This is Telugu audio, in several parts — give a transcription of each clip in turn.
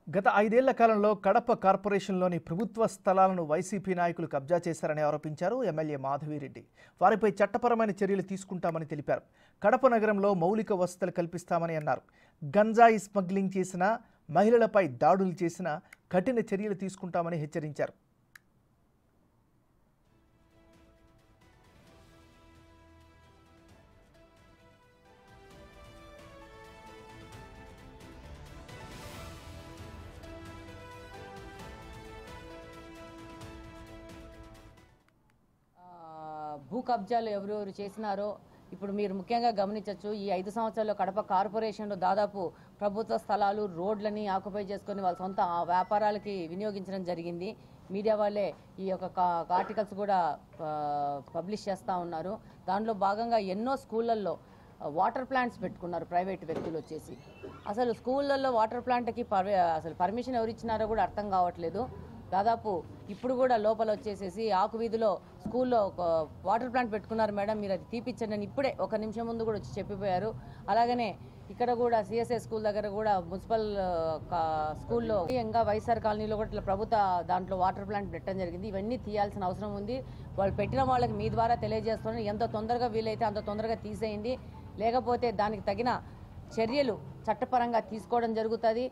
గత 5 ఏళ్ల కాలంలో కడప కార్పొరేషన్లోని ప్రభుత్వ స్థలాలను వైసీపీ నాయకులు కబ్జా చేశారని ఆరోపించారు ఎమ్మెల్యే మాధవిరెడ్డి. వారిపై చట్టపరమైన చర్యలు తీసుకుంటామని తెలిపారు. కడప నగరంలో మౌలిక వసతులు కల్పిస్తామని అన్నారు. గంజాయి స్మగ్లింగ్ చేసిన, మహిళలపై దాడులు చేసిన కఠిన చర్యలు తీసుకుంటామని హెచ్చరించారు. భూ కబ్జాలు ఎవరెవరు చేసినారో ఇప్పుడు మీరు ముఖ్యంగా గమనించవచ్చు. ఈ 5 సంవత్సరాల్లో కడప కార్పొరేషన్లో దాదాపు ప్రభుత్వ స్థలాలు, రోడ్లని ఆక్యుపై చేసుకొని వాళ్ళ సొంత వ్యాపారాలకి వినియోగించడం జరిగింది. మీడియా వాళ్ళే ఈ యొక్క ఆర్టికల్స్ కూడా పబ్లిష్ చేస్తూ ఉన్నారు. దానిలో భాగంగా ఎన్నో స్కూళ్ళల్లో వాటర్ ప్లాంట్స్ పెట్టుకున్నారు ప్రైవేట్ వ్యక్తులు వచ్చేసి. అసలు స్కూళ్ళల్లో వాటర్ ప్లాంట్కి అసలు పర్మిషన్ ఎవరు ఇచ్చినారో కూడా అర్థం కావట్లేదు. దాదాపు ఇప్పుడు కూడా లోపల వచ్చేసేసి ఆకు వీధిలో స్కూల్లో ఒక వాటర్ ప్లాంట్ పెట్టుకున్నారు మేడం, మీరు అది తీపిచ్చండి అని ఇప్పుడే 1 నిమిషం ముందు కూడా వచ్చి చెప్పిపోయారు. అలాగనే ఇక్కడ కూడా సిఎస్ఐ స్కూల్ దగ్గర కూడా మున్సిపల్ స్కూల్లో ఇంకా వైఎస్ఆర్ కాలనీలో కూడా ప్రభుత్వ దాంట్లో వాటర్ ప్లాంట్ పెట్టడం జరిగింది. ఇవన్నీ తీయాల్సిన అవసరం ఉంది. వాళ్ళు పెట్టిన వాళ్ళకి మీ ద్వారా తెలియజేస్తున్నారు, ఎంత తొందరగా వీలైతే అంత తొందరగా తీసేయండి, లేకపోతే దానికి తగిన చర్యలు చట్టపరంగా తీసుకోవడం జరుగుతుంది.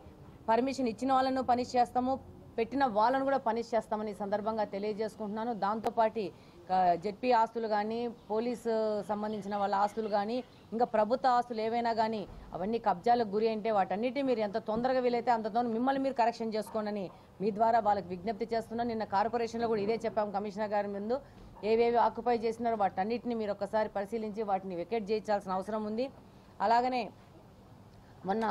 పర్మిషన్ ఇచ్చిన వాళ్ళను పనిష్ చేస్తాము, పెట్టిన వాళ్ళను కూడా పనిష్ చేస్తామని సందర్భంగా తెలియజేసుకుంటున్నాను. దాంతోపాటు జెడ్పీ ఆస్తులు కానీ, పోలీసు సంబంధించిన వాళ్ళ ఆస్తులు కానీ, ఇంకా ప్రభుత్వ ఆస్తులు ఏవైనా కానీ అవన్నీ కబ్జాలకు గురి అంటే వాటన్నిటి మీరు ఎంత తొందరగా వీలైతే అంత తొందరగా మిమ్మల్ని మీరు కరెక్షన్ చేసుకోండి మీ ద్వారా వాళ్ళకి విజ్ఞప్తి చేస్తున్నాను. నిన్న కార్పొరేషన్లో కూడా ఇదే చెప్పాము కమిషనర్ గారి ముందు. ఏవేవి ఆక్యుపై చేసినారో వాటన్నిటిని మీరు ఒకసారి పరిశీలించి వాటిని వెకేట్ చేయించాల్సిన అవసరం ఉంది. అలాగనే మొన్న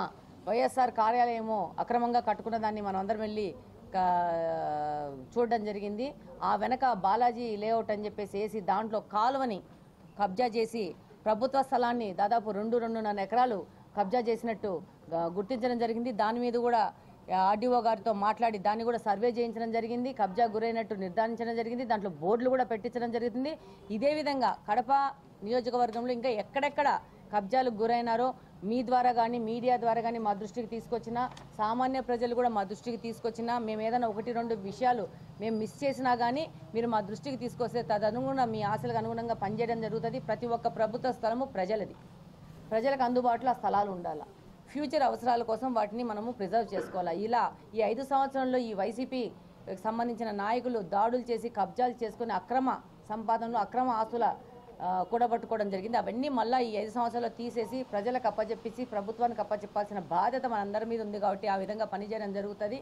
వైఎస్ఆర్ కార్యాలయము అక్రమంగా కట్టుకున్న దాన్ని మనం అందరం వెళ్ళి చూడడం జరిగింది. ఆ వెనక బాలాజీ లేఅవుట్ అని చెప్పేసి వేసి దాంట్లో కాలువని కబ్జా చేసి ప్రభుత్వ స్థలాన్ని దాదాపు 2.5 ఎకరాలు కబ్జా చేసినట్టు గుర్తించడం జరిగింది. దాని మీద కూడా ఆర్డీఓ గారితో మాట్లాడి దాన్ని కూడా సర్వే చేయించడం జరిగింది. కబ్జా గురైనట్టు నిర్ధారించడం జరిగింది. దాంట్లో బోర్డులు కూడా పెట్టించడం జరిగింది. ఇదే విధంగా కడప నియోజకవర్గంలో ఇంకా ఎక్కడెక్కడ కబ్జాలకు గురైనారో మీ ద్వారా కానీ, మీడియా ద్వారా కానీ మా దృష్టికి తీసుకొచ్చినా, సామాన్య ప్రజలు కూడా మా దృష్టికి తీసుకొచ్చినా, మేము ఏదైనా 1-2 విషయాలు మేము మిస్ చేసినా కానీ మీరు మా దృష్టికి తీసుకొస్తే తదనుగుణంగా మీ ఆశలకు అనుగుణంగా పనిచేయడం జరుగుతుంది. ప్రతి ఒక్క ప్రభుత్వ స్థలము ప్రజలది, ప్రజలకు అందుబాటులో ఆ స్థలాలు ఉండాలి. ఫ్యూచర్ అవసరాల కోసం వాటిని మనము ప్రిజర్వ్ చేసుకోవాలి. ఇలా ఈ 5 సంవత్సరంలో ఈ వైసీపీ సంబంధించిన నాయకులు దాడులు చేసి కబ్జాలు చేసుకుని అక్రమ సంపాదనలు, అక్రమ ఆస్తుల కూడబట్టుకోవడం జరిగింది. అవన్నీ మళ్ళీ ఈ 5 సంవత్సరాలు తీసేసి ప్రజలకు అప్పచెప్పేసి ప్రభుత్వానికి అప్పచెప్పాల్సిన బాధ్యత మనందరి మీద ఉంది కాబట్టి ఆ విధంగా పనిచేయడం జరుగుతుంది.